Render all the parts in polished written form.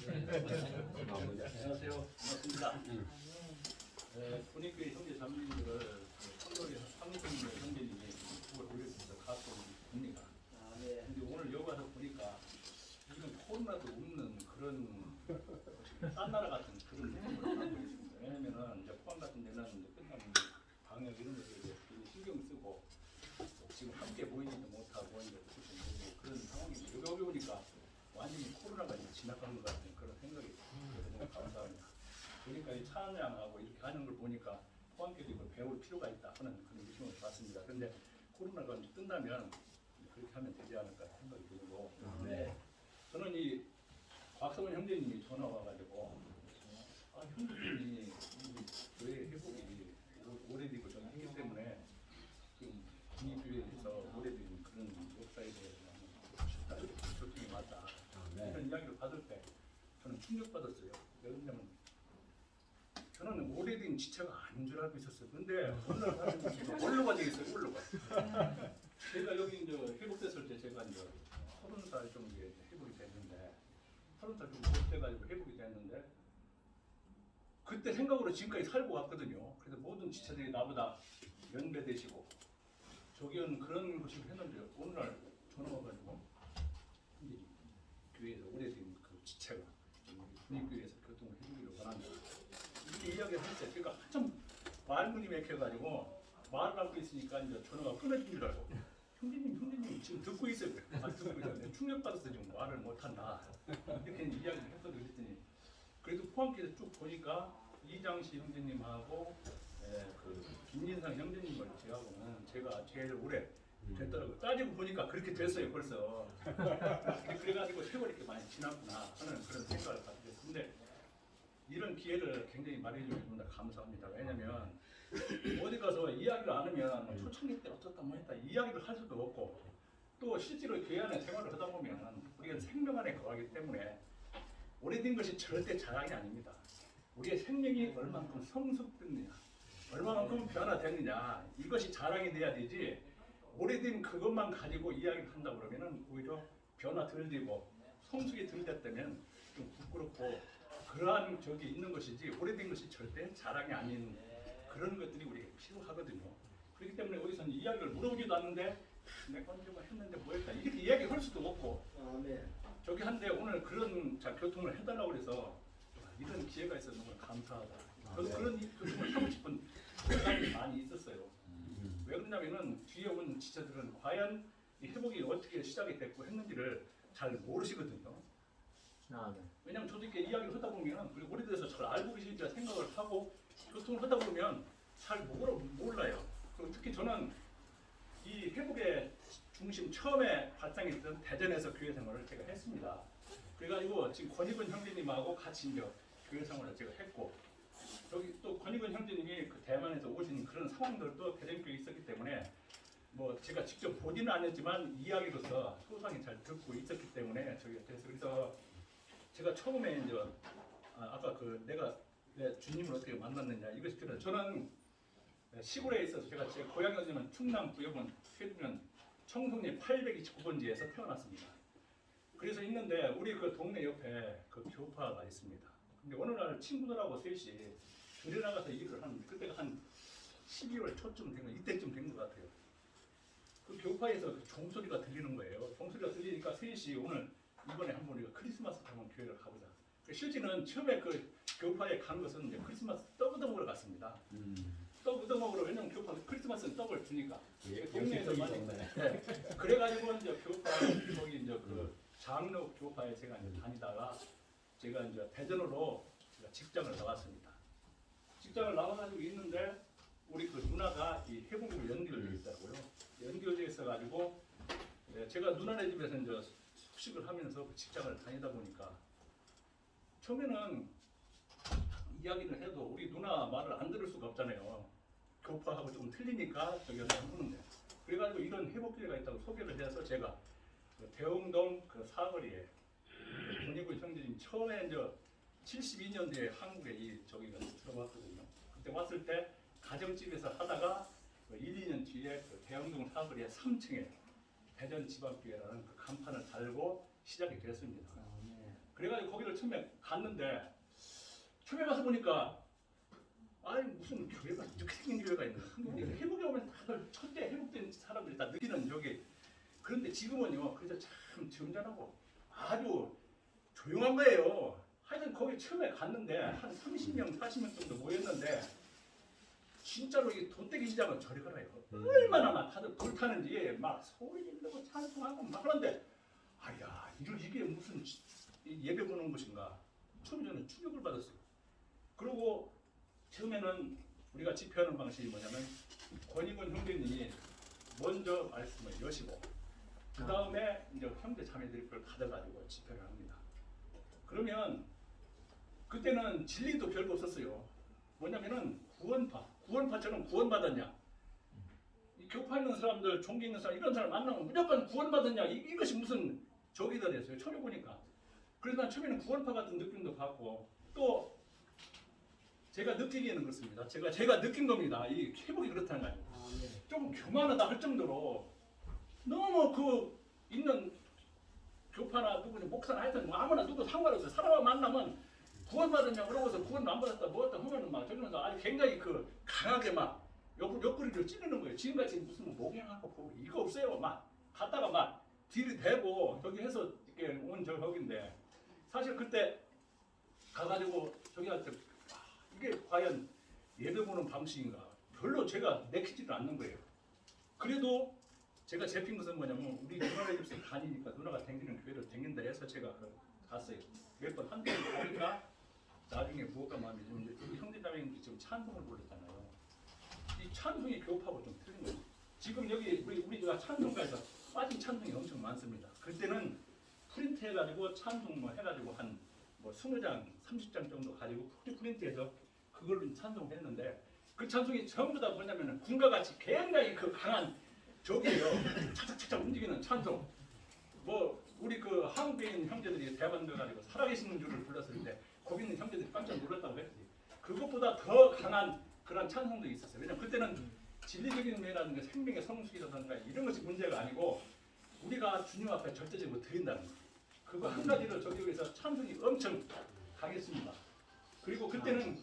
안녕하세요. 반갑습니다. 군익교회 형제 자매님들을 성도의 상승의 형제님이 유튜브에 올려주셔서 가끔 봅니다. 근데 오늘 여기 와서 보니까 이런 코로나도 없는 그런 딴 나라 같은 그런 느낌을 받고 있습니다. 왜냐면은 이제 포항 같은 데는 이제 끝나면 방역 이런 것들에 대해서 신경 쓰고 지금 함께 모이지도 못하고 이제 그런 상황입니다. 여기 오니까 완전히 코로나가 이제 지나간 것 같은 그런 생각이 들어서 너무 감사합니다. 그러니까 이 찬양하고 이렇게 하는 걸 보니까 포항교도 이걸 배울 필요가 있다 하는 그런 느낌을 받습니다. 그런데 코로나가 끝나면 그렇게 하면 되지 않을까 생각이 들고, 저는 이 곽성원 형제님이 전화 와가지고 형제님이 교회 회복이 오래되고 좀 했기 때문에 지금 국립교회에서 오래된 그런 역사에 대해서 교통이 맞다 이런 이야기를 받을 때 저는 충격받았어요. 왜냐하면 저는 오래된 지체가 아닌 줄 알고 있었어요. 근데 올로가 되겠어요. 올로가. 제가 여기 이제 회복됐을 때 제가 이제 30살 정도에 회복이 됐는데 30살 정도 못 돼가지고 회복이 됐는데 그때 생각으로 지금까지 살고 왔거든요. 그래서 모든 지체들이 나보다 연배되시고 저기는 그런 것을 했는데 오늘날 전화 와가지고 교회에서 오래된 그 지체가 국립교회에서 교통을 해주기를 원한다. 이렇게 이야기를 했어요. 그러니까 한참 말문이 막혀가지고 말을 하고 있으니까 이제 전화가 끊어진 줄 알고 형제님 지금 듣고 있어요. 듣고 있어요. 충격받아서 지금 말을 못한다. 이렇게 이야기를 했거든요. 그랬더니 그래도 포항교회에서 쭉 보니까 이장시 형제님하고 그 김인상 형제님을 제하고는 제가 제일 오래 됐더라고요. 따지고 보니까 그렇게 됐어요 벌써. 그래가지고 세월이 이렇게 많이 지났구나 하는 그런 생각을 갖게 됐어요. 근데 이런 기회를 굉장히 마련해 주셔서 감사합니다. 왜냐면 어디 가서 이야기를 안 하면 초창기 때 어떻다 뭐 했다 이야기를 할 수도 없고 또 실제로 교회 안에 생활을 하다 보면 우리가 생명 안에 거하기 때문에 오래된 것이 절대 자랑이 아닙니다. 우리의 생명이 얼만큼 성숙됐느냐 얼마만큼 변화됐느냐 이것이 자랑이 돼야 되지 오래된 그것만 가지고 이야기를 한다 그러면 오히려 변화 덜 되고 성숙이 덜 됐다면 좀 부끄럽고 그러한 적이 있는 것이지 오래된 것이 절대 자랑이 아닌 그런 것들이 우리가 필요하거든요. 그렇기 때문에 어디서 이야기를 물어보지도 않는데 내가 언제 뭐 했는데 뭐 했다 이렇게 이야기할 수도 없고 저기 한데 오늘 그런 교통을 해달라고 그래서 이런 기회가 있어서 너무 감사하다. 저도 그런 교통을 하고 싶은 생각이 많이 있었어요. 왜 그러냐면은 뒤에 온 지체들은 과연 이 회복이 어떻게 시작이 됐고 했는지를 잘 모르시거든요. 왜냐면 저도 이렇게 이야기를 하다 보면 그리고 오래돼서 잘 알고 계시리라 생각을 하고 교통을 하다 보면 잘 몰라요. 그리고 특히 저는 이 회복의 중심 처음에 발상했던 대전에서 교회 생활을 제가 했습니다. 그래가지고 지금 권익은 형제님하고 같이 이제 교회 생활을 제가 했고 여기 또 권익은 형제님이 그 대만에서 오신 그런 상황들도 대전교회에 있었기 때문에 뭐 제가 직접 보지는 않았지만 이야기로서 소상히 잘 듣고 있었기 때문에 저기 그래서 제가 처음에 이제 아까 그 내가 주님을 어떻게 만났느냐 이것이 필요해요. 저는 시골에 있어서 제가 제 고향이었지만 충남 부여군 회두면 청송리 829번지에서 태어났습니다. 그래서 있는데 우리 그 동네 옆에 그 교파가 있습니다. 근데 어느 날 친구들하고 셋이 들에 나가서 일을 하는데 그때가 한 12월 초쯤 된 거, 이때쯤 된 것 같아요. 그 교파에서 그 종소리가 들리는 거예요. 종소리가 들리니까 셋이 오늘 이번에 한번 우리가 크리스마스 한번 교회를 가보자. 실제는 처음에 그 교파에 간 것은 이제 크리스마스 떡 얻어먹으러 갔습니다. 떡 얻어먹으러 왜냐면 교파 크리스마스는 떡을 주니까 동네에서 많이 그래가지고 이제 교파 거기 이제 그 장로 교파에 제가 이제 다니다가 제가 이제 대전으로 제가 직장을 나왔습니다. 직장을 나와가지고 있는데 우리 그 누나가 이 회복으로 연결되어 있더라고요. 연결되어 있어가지고 제가 누나네 집에서 이제 숙식을 하면서 직장을 다니다 보니까 처음에는 이야기를 해도 우리 누나 말을 안 들을 수가 없잖아요. 교파하고 조금 틀리니까 저기 하는데 그래가지고 이런 회복기회가 있다고 소개를 해서 제가 그 대흥동 그 사거리에 권익을 형제님 처음에 이제 72년도에 한국에 이 저기가 들어왔거든요. 그때 왔을 때 가정집에서 하다가 1, 2년 뒤에 그 대흥동 사거리에 3층에 대전지방교회라는 그 간판을 달고 시작이 됐습니다. 그래가지고 거기를 처음에 갔는데 처음에 가서 보니까 아니 무슨 교회가 이렇게 생긴 교회가 있는 거야. 회복에 오면 다들 첫째 회복된 사람들이 다 느끼는 여기. 그런데 지금은요, 그래서 참 점잖하고 아주 조용한 거예요. 하여튼 거기 처음에 갔는데 한 30명, 40명 정도 모였는데 진짜로 이 돈떼기 시장은 저리 가라요. 얼마나 막 다들 불타는지 막 소리 지르고 찬송하고 막 하는데 아야 이게 무슨 예배 보는 것인가. 처음에 저는 충격을 받았어요. 그리고 처음에는 우리가 집회하는 방식이 뭐냐면 권익원 형제님이 먼저 말씀을 여시고 그 다음에 이제 형제 자매들이 그걸 받아가지고 집회를 합니다. 그러면 그때는 진리도 별거 없었어요. 뭐냐면은 구원파처럼 구원받았냐? 이 교파 있는 사람들, 종교 있는 사람 이런 사람 만나면 무조건 구원받았냐? 이것이 무슨 저기들이었어요. 처음에 보니까. 그래서 난 처음에는 구원파 같은 느낌도 받고 또 제가 느끼기에는 그렇습니다. 제가 느낀 겁니다. 이 회복이 그렇다는 거 아니에요. 좀 교만하다 할 정도로 너무 그 있는 교파나 누구냐 목사나 하여튼 뭐 아무나 누구 상관없어요. 사람을 만나면 구원받았냐 그러고서 구원 안 받았다 뭐였다 하면은 막 저기면서 아주 굉장히 그 강하게 막 옆구리를 찌르는 거예요. 지금같이 무슨 목양하고 보고 이거 없어요. 막 갔다가 막 뒤를 대고 저기 해서 이렇게 온 저기인데 사실 그때 가가지고 저기한테 이게 과연 예배 보는 방식인가 별로 제가 내키지를 않는 거예요. 그래도 제가 잡힌 것은 뭐냐면 우리 누나네 집에 다니니까 누나가 댕기는 교회를 댕긴다 해서 제가 갔어요. 몇 번 한 번 가니까 나중에 무엇가 마음이 좀 우리 형제자매님들이 지금 찬송을 불렀잖아요. 이 찬송이 교파하고 좀 틀린 거예요. 지금 여기 우리가 찬송가에서 빠진 찬송이 엄청 많습니다. 그때는 프린트 해가지고 찬송 뭐 해가지고 한 뭐 20장, 30장 정도 가지고 프린트해서 그걸로 찬송을 했는데 그 찬송이 전부 다 뭐냐면은 군과 같이 굉장히 그 강한 저기에요. 차착차착 움직이는 찬송. 뭐 우리 그 한국에 있는 형제들이 대만들 가지고 살아계시는 줄을 불렀을 때 거기 있는 형제들이 깜짝 놀랐다고 했지. 그것보다 더 강한 그런 찬송도 있었어요. 왜냐면 그때는 진리적인 매라는 게 생명의 성숙이라든가 이런 것이 문제가 아니고 우리가 주님 앞에 절대적으로 드린다는 거. 그거 한 가지로 저기에서 찬송이 엄청 강했습니다. 그리고 그때는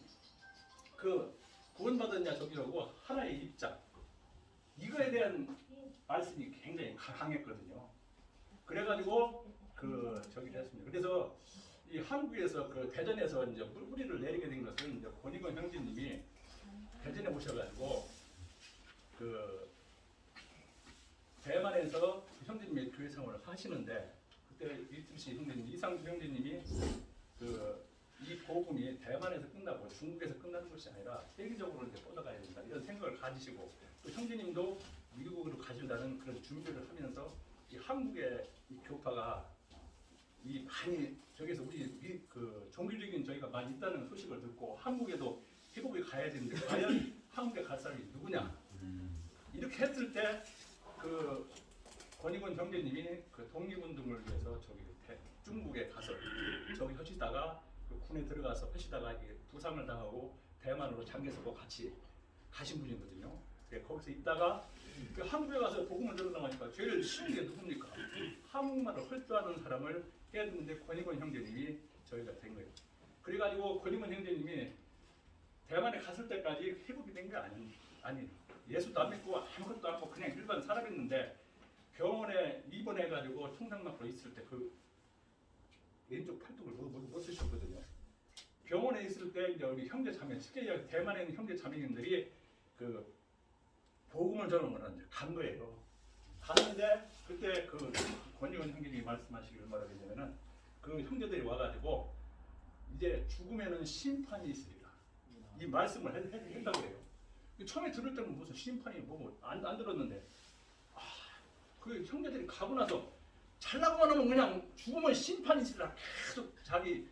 그 구원받았냐 저기라고 하나의 입장 이거에 대한 말씀이 굉장히 강했거든요. 그래가지고 그 저기 됐습니다. 그래서 이 한국에서 그 대전에서 이제 뿌리를 내리게 된 것은 이제 권익원 형제님이 대전에 오셔가지고 그 대만에서 형제님의 교회 생활을 하시는데 그때 이틀씨 형제님 이상주 형제님이 그 이 복음이 대만에서 끝나고 중국에서 끝나는 것이 아니라 세계적으로 이제 뻗어가야 된다 이런 생각을 가지시고 또 형제님도 미국으로 가신다는 그런 준비를 하면서 이 한국의 이 교파가 이 많이 저기서 우리 그 종교적인 저희가 많이 있다는 소식을 듣고 한국에도 회복에 가야 되는데 과연 한국에 갈 사람이 누구냐 이렇게 했을 때 그 권익원 형제님이 그 독립운동을 위해서 저기 중국에 가서 저기 하시다가 그 군에 들어가서 하시다가 이게 부상을 당하고 대만으로 장례석고 같이 가신 분이거든요. 거기서 있다가 그 한국에 가서 복음을 전하니까 제일 쉬운 게 누굽니까? 한국말을 할 줄 아는 사람을 해야 되는데 권익원 형제님이 저희가 된 거예요. 그래가지고 권익원 형제님이 대만에 갔을 때까지 회복이 된 게 아니에요. 예수도 안 믿고 아무것도 안 하고 그냥 일반 사람이었는데 병원에 입원해가지고 총상막으로 있을 때 그 왼쪽 팔뚝을 못 쓰셨거든요. 병원에 있을 때 이제 우리 형제 자매, 쉽게 대만에 있는 형제 자매님들이 그 복음을 전하는 이제 간 거예요. 갔는데 그때 그 권익원 형님이 말씀하시기를 말하자면은 그 형제들이 와가지고 이제 죽으면은 심판이 있으리라 이 말씀을 했다고 해요. 처음에 들을 때는 무슨 심판이 뭐고 안 들었는데 그 형제들이 가고 나서 잘나고만 하면 그냥 죽으면 심판이 있으리라 계속 자기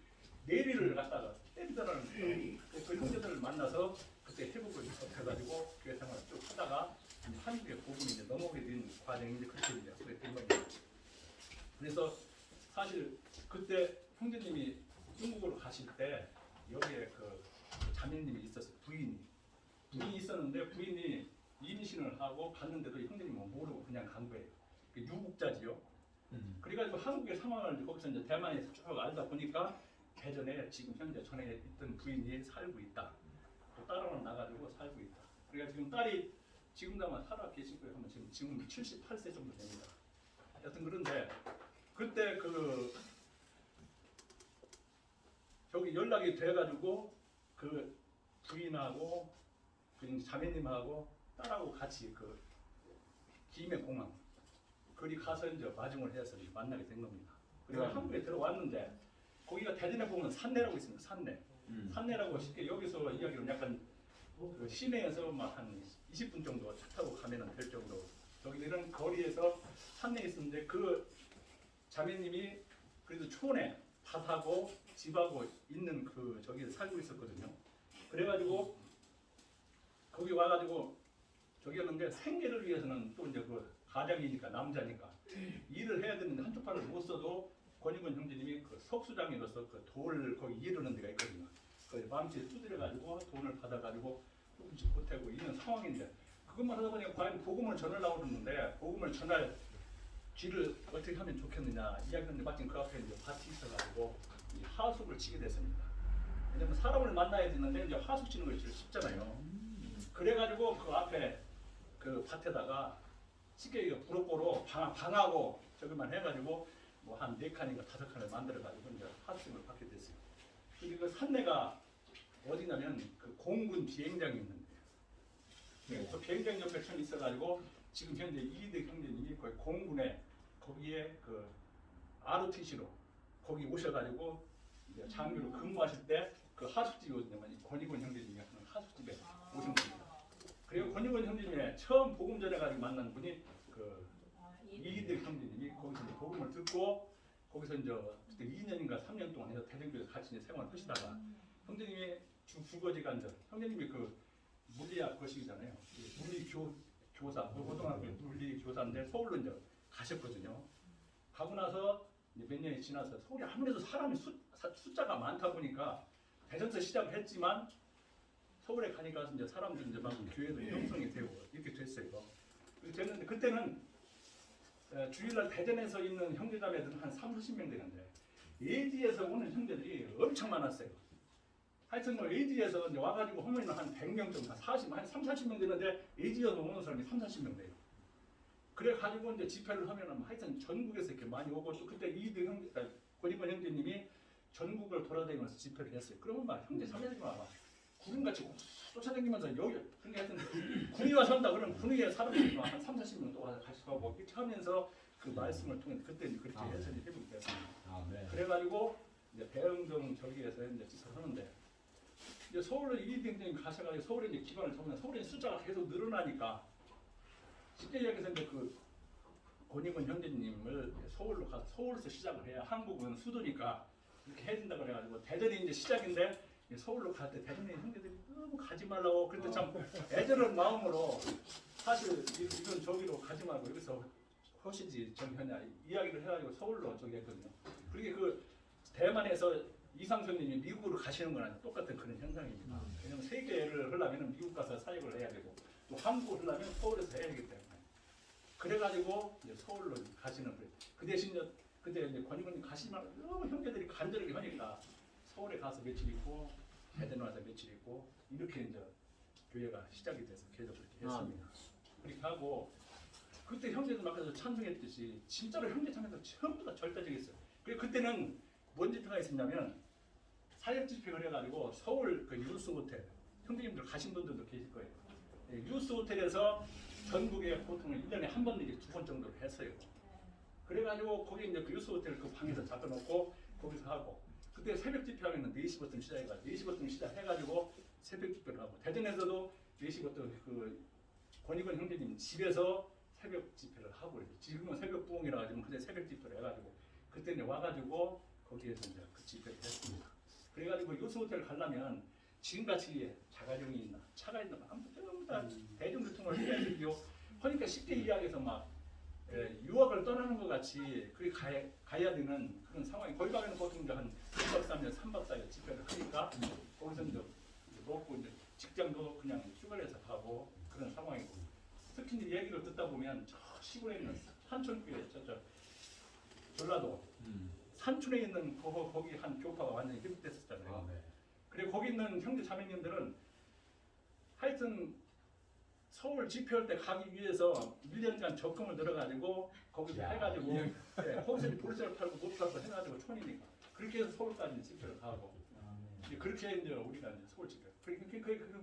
내리를 갖다가 때리더라는 거예요. 그 형제들을 만나서 그때 회복을 해가지고 교회 생활을 쭉 하다가 한국의 복음이 이제 넘어오게 된 과정인데 그렇게 이제 그게 된 겁니다. 그래서 사실 그때 형제님이 중국으로 가실 때 여기에 그 자매님이 있었어요. 부인이 있었는데 부인이 임신을 하고 갔는데도 형제님은 모르고 그냥 간 거예요. 유국자지요. 그래가지고 한국의 상황을 거기서 이제 대만에서 쭉 알다 보니까 대전에 지금 현재 전에 있던 부인이 살고 있다. 또 딸하고 나가지고 살고 있다. 그러니까 지금 딸이 지금도 아마 살아 계실 거예요. 하면 지금 78세 정도 됩니다. 여튼 그런데 그때 그 저기 연락이 돼가지고 그 부인하고 그 자매님하고 딸하고 같이 그 김해공항 거기 가서 이제 마중을 해서 만나게 된 겁니다. 그래서 한국에 들어왔는데 거기가 대전에 보면 산내라고 있습니다. 산내. 산내라고 쉽게 여기서 이야기로 약간 그 시내에서 막 한 20분 정도 차 타고 가면은 될 정도. 여기 이런 거리에서 산내에 있었는데 그 자매님이 그래도 촌에 밭하고 집하고 있는 그 저기에 살고 있었거든요. 그래가지고 거기 와가지고 저기 하는데 생계를 위해서는 또 이제 그 가장이니까 남자니까 일을 해야 되는데 한쪽 팔을 못 써도 권익원 형제님이 그 석수장이로서 그 돌 거기 이르는 데가 있거든요. 거기 마음씨에 두드려가지고 돈을 받아가지고 조금씩 보태고 있는 상황인데 그것만 하다 보니까 과연 복음을 전하려고 그러는데 복음을 전할 길을 어떻게 하면 좋겠느냐 이야기하는데 마침 그 앞에 이제 밭이 있어가지고 이 하숙을 치게 됐습니다. 왜냐면 사람을 만나야 되는데 이제 하숙 치는 것이 제일 쉽잖아요. 그래가지고 그 앞에 그 밭에다가 쉽게 이거 부록고로 방하고 저기만 해가지고 뭐 한 4칸인가 5칸을 만들어가지고 이제 하숙을 받게 됐어요. 그리고 그 산내가 어디냐면 그 공군 비행장이 있는데 그 비행장 옆에 천 있어가지고 지금 현재 이희대 형제님이 거의 공군에 거기에 그 ROTC로 거기 오셔가지고 이제 장교로 근무하실 때 그 하숙집이 어디냐면 권익원 형제님이 하는 하숙집에 오신 겁니다. 그리고 권익원 형제님의 처음 복음 전해가지고 만난 분이 그 이희대 형제님이 거기서 이제 복음을 듣고 거기서 이제 그때 2년인가 3년 동안 해서 대전교에서 같이 이제 생활하시다가 형제님이 주거지가 이제 형제님이 그 물리학 거시기잖아요. 물리교사, 고등학교 물리교사인데 서울로 이제 가셨거든요. 가고 나서 이제 몇 년이 지나서 서울이 아무래도 사람이 숫자가 많다 보니까 대전서 시작을 했지만 서울에 가니까 이제 사람들이 이제 막 교회도 형성이 되고 이렇게 됐어요. 됐는데 그때는 주일날 대전에서 있는 형제자매들은 한 30-40명 되는데 예지에서 오는 형제들이 엄청 많았어요. 하여튼 뭐 예지에서 이제 와가지고 하면은 한 100명 정도, 한 30-40명 되는데 예지에서 오는 사람이 30-40명 돼요. 그래가지고 이제 집회를 하면은 하여튼 전국에서 이렇게 많이 오고 또 그때 이희대 형제, 권익원 형제님이 전국을 돌아다니면서 집회를 했어요. 그러면 막 형제 자매들이 막 구름같이 쫓아다니면서 여기 그러니까 하여튼 군의와 선다 그러면 군의의 사람들이 한 30-40명 또 와서 같이 가고 이렇게 하면서 그 말씀을 통해 그때 그렇게 해서 해보게 됐습니다. 네. 그래가지고 이제 배흥동 저기에서 이제 짓을 하는데 이제 서울로 이희대 가셔가지고 서울에 이제 기반을 잡으면 서울에 숫자가 계속 늘어나니까 쉽게 얘기해서 이제 그 권익원 형제님을 서울로 가서 서울에서 시작을 해야 한국은 수도니까 이렇게 해야 된다 그래가지고 대전이 이제 시작인데 서울로 갈 때 대전에 형제들이 너무 가지 말라고 그때 참 애절한 마음으로 사실 이건 저기로 가지 말고 여기서 하시지 정현아 이야기를 해가지고 서울로 저기 했거든요. 그게 그 대만에서 이상선님이 미국으로 가시는 거랑 똑같은 그런 현상입니다. 왜냐면 세계를 하려면 미국 가서 사역을 해야 되고 또 한국을 하려면 서울에서 해야 되기 때문에 그래가지고 이제 서울로 가시는 거예요. 그 대신 그때 이제 권익원님 가시면 너무 형제들이 간절하게 하니까 서울에 가서 며칠 있고 대전에 와서 며칠 있고 이렇게 이제 교회가 시작이 돼서 계속 그렇게 했습니다. 그렇게 하고 그때 형제들 앞에서 찬송했듯이 진짜로 형제 참여들 전부 다 절대적이었어요. 그리고 그때는 뭔 짓을 했었냐면 사역 집회를 해가지고 서울 그 유스 호텔 형제님들 가신 분들도 계실 거예요. 유스 호텔에서 전국에 보통 1년에 한 번 내지 2번 정도를 했어요. 그래가지고 거기 이제 그 유스 호텔 그 방에서 잡아놓고 거기서 하고 그때 새벽 집회하면 4시부터 시작해가지고 4시부터 시작해가지고 새벽 집회를 하고 대전에서도 4시부터 그 권익원 형제님 집에서 새벽 집회를 하고 지금은 새벽 부흥이라 가지고 그때 새벽 집회를 해가지고 그때는 와가지고 거기에서 이제 그 집회를 했습니다. 그래가지고 유스 호텔 가려면 지금같이 자가용이 있나 차가 있나 아무튼 전부 다 대중교통을 해야 되고 그러니까 쉽게 이야기해서 막 유학을 떠나는 것 같이 그렇게 가야 되는 그런 상황이 거기 가면 보통 이제 한 2박 3일, 3박 4일 집회를 하니까 거기서 이제 먹고 이제 직장도 그냥 휴가를 해서 가고 그런 상황이고 특히 이제 얘기를 듣다 보면 저 시골에 있는 산촌교회 전라도 산촌에 있는 거기 한 교파가 완전히 회복됐었잖아요. 아, 네. 그리고 거기 있는 형제 자매님들은 하여튼 서울 집회할 때 가기 위해서 1년간 적금을 들어가지고 거기서 야, 해가지고 일 거기서 보리쌀 팔고 못 팔고 해가지고 촌이니까 그렇게 해서 서울까지 집회를 가고 이제 그렇게 이제 우리가 이제 서울 집회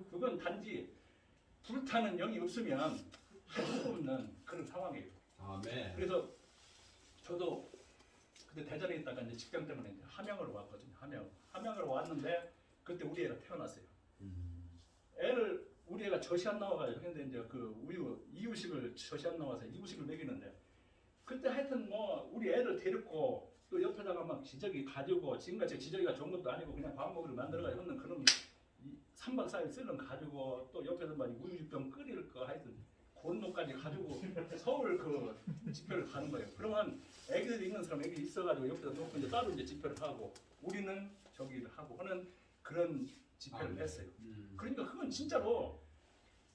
그건 단지 불타는 영이 없으면 할 수 없는 그런 상황이에요. 아멘. 그래서 저도 그때 대전에 있다가 이제 직장 때문에 이제 함양으로 왔거든요. 함양으로 왔는데 그때 우리 애가 태어났어요. 애를 우리 애가 젖이 안 나와가지고 근데 이제 그 우유 이유식을 젖이 안 나와서 이유식을 먹이는데 그때 하여튼 뭐 우리 애를 데리고 또 옆에다가 막 지저귀 가지고 지금같이 지저귀가 좋은 것도 아니고 그냥 방목으로 만들어가지고 하는 그런 3박 4일 쓸는 가지고 또 옆에서 막 우유병 끓일 거 하여튼 그런 놈까지 가지고 서울 그 집회를 가는 거예요. 그러면 애기들이 있는 사람 애기 있어가지고 옆에다 놓고 이제 따로 이제 집회를 하고 우리는 저기를 하고 하는 그런 집회를 했어요. 그러니까 그건 진짜로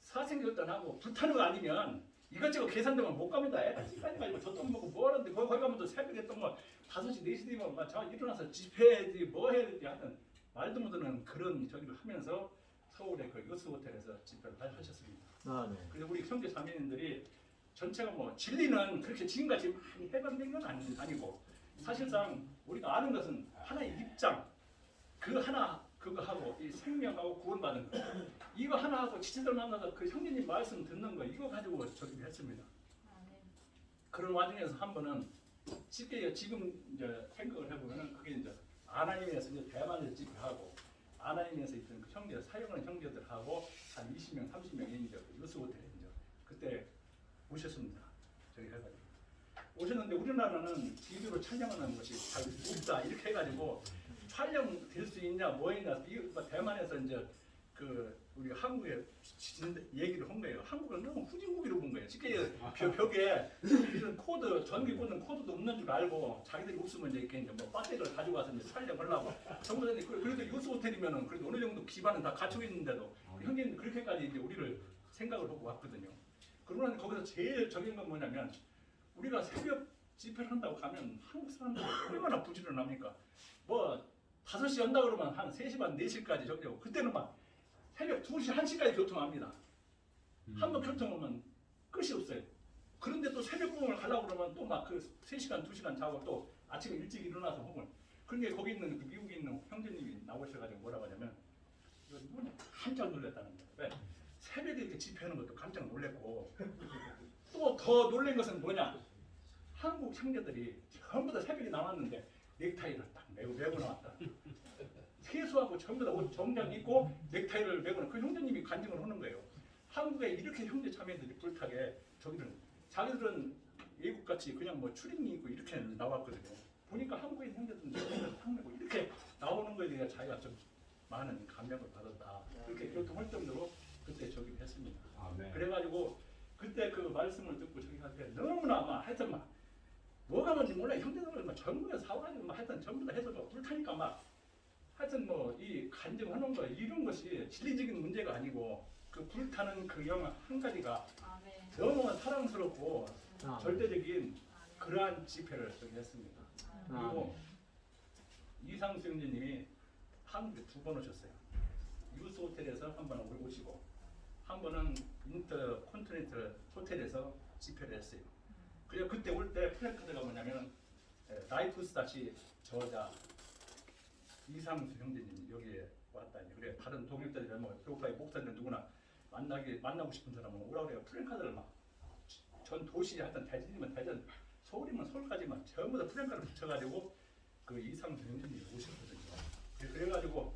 사생결단하고 불타는 거 아니면 이것저것 계산되면 못 갑니다. 애가 집까지 가지고 저 돈 먹고 뭐 하는데 거기 가면 또 새벽에 또 뭐 5시 4시 되면 막 일어나서 집회해야지 뭐 해야 되지 하여튼 말도 못하는 그런 저기를 하면서 서울의 그 요스 호텔에서 집회를 하셨습니다. 아, 네. 그래서 우리 형제 자매님들이 전체가 뭐 진리는 그렇게 지금까지 많이 해방된 건 아니고 사실상 우리가 아는 것은 하나의 입장 그 하나 그거 하고 이 생명하고 구원받는 거 이거 하나 하고 지체들 만나서 그 형제님 말씀 듣는 거 이거 가지고 저기 했습니다. 그런 와중에서 한 번은 쉽게 지금 이제 생각을 해보면은 그게 이제 아나님에서 이제 대만에서 집회하고 아나님에서 있던 그 형제 사용하는 형제들하고 한 20명 30명이 이제 요스 호텔에 이제 그때 오셨습니다. 저기 해가지고 오셨는데 우리나라는 TV로 촬영하는 것이 잘 없다 이렇게 해가지고 촬영 될 수 있냐 뭐 있냐 대만에서 이제 그 우리 한국에 얘기를 한 거예요. 한국을 너무 후진국으로 본 거예요. 쉽게 벽에 이런 코드 전기 꽂는 코드도 없는 줄 알고 자기들이 없으면 이제 이렇게 뭐 배터리를 가지고 와서 이제 촬영하려고 전부 다 그래도 요스 호텔이면은 그래도 어느 정도 기반은 다 갖추고 있는데도 형님 그렇게까지 이제 우리를 생각을 하고 왔거든요. 그러면 거기서 제일 적인 건 뭐냐면 우리가 새벽 집회를 한다고 가면 한국 사람들이 얼마나 부지런합니까? 뭐 5시 한다 그러면 한 3시 반 4시까지 적대고 그때는 막 새벽 2시 1시까지 교통합니다. 한번 교통하면 끝이 없어요. 그런데 또 새벽 공을 가려고 그러면 또 막 그 3시간 2시간 자고 또 아침에 일찍 일어나서 홍을 그러니까 거기 있는 그 미국에 있는 형제님이 나오셔가지고 뭐라고 하냐면 깜짝 놀랐다는 거예요. 왜? 새벽에 이렇게 집회하는 것도 깜짝 놀랐고 또 더 놀란 것은 뭐냐? 한국 형제들이 전부 다 새벽에 나왔는데 넥타이를 딱 메고 나왔다. 세수하고 전부 다 옷 정장 입고 넥타이를 메고 그 형제님이 간증을 하는 거예요. 한국에 이렇게 형제 자매들이 불타게 저기는 자기들은 외국같이 그냥 뭐 추리닝 입고 이렇게 나왔거든요. 보니까 한국에 있는 형제들은 넥타이를 탁 메고 이렇게 나오는 거에 대해 자기가 좀 많은 감명을 받았다. 그렇게 교통할 정도로 그때 저기 했습니다. 그래가지고 그때 그 말씀을 듣고 저기 하는데 너무나 막 하여튼 막 뭐가 뭔지 몰라 형제들은 막 전부 다 사오가지고 막 하여튼 전부 다 해서 막 불타니까 막 하여튼 뭐 이 간증하는 거 이런 것이 진리적인 문제가 아니고 그 불타는 그 영 한 가지가 너무 사랑스럽고 절대적인 그러한 집회를 저기 했습니다. 그리고 이상수 형제님이 한국에 2번 오셨어요. 유스 호텔에서 한 번 오시고 한 번은 인터컨티넨탈 호텔에서 집회를 했어요. 그래서 그때 올 때 플래카드가 뭐냐면 라이프 스타시 저자 이상수 형제님 여기에 왔다니 그래 다른 동역자들이 뭐 교파의 목사들 누구나 만나고 싶은 사람은 오라고 그래요. 플래카드를 막 전 도시 하여튼 대전이면 대전 서울이면 서울까지만 전부 다 플래카드를 붙여가지고 그 이상수 형제님이 오셨거든요. 그래가지고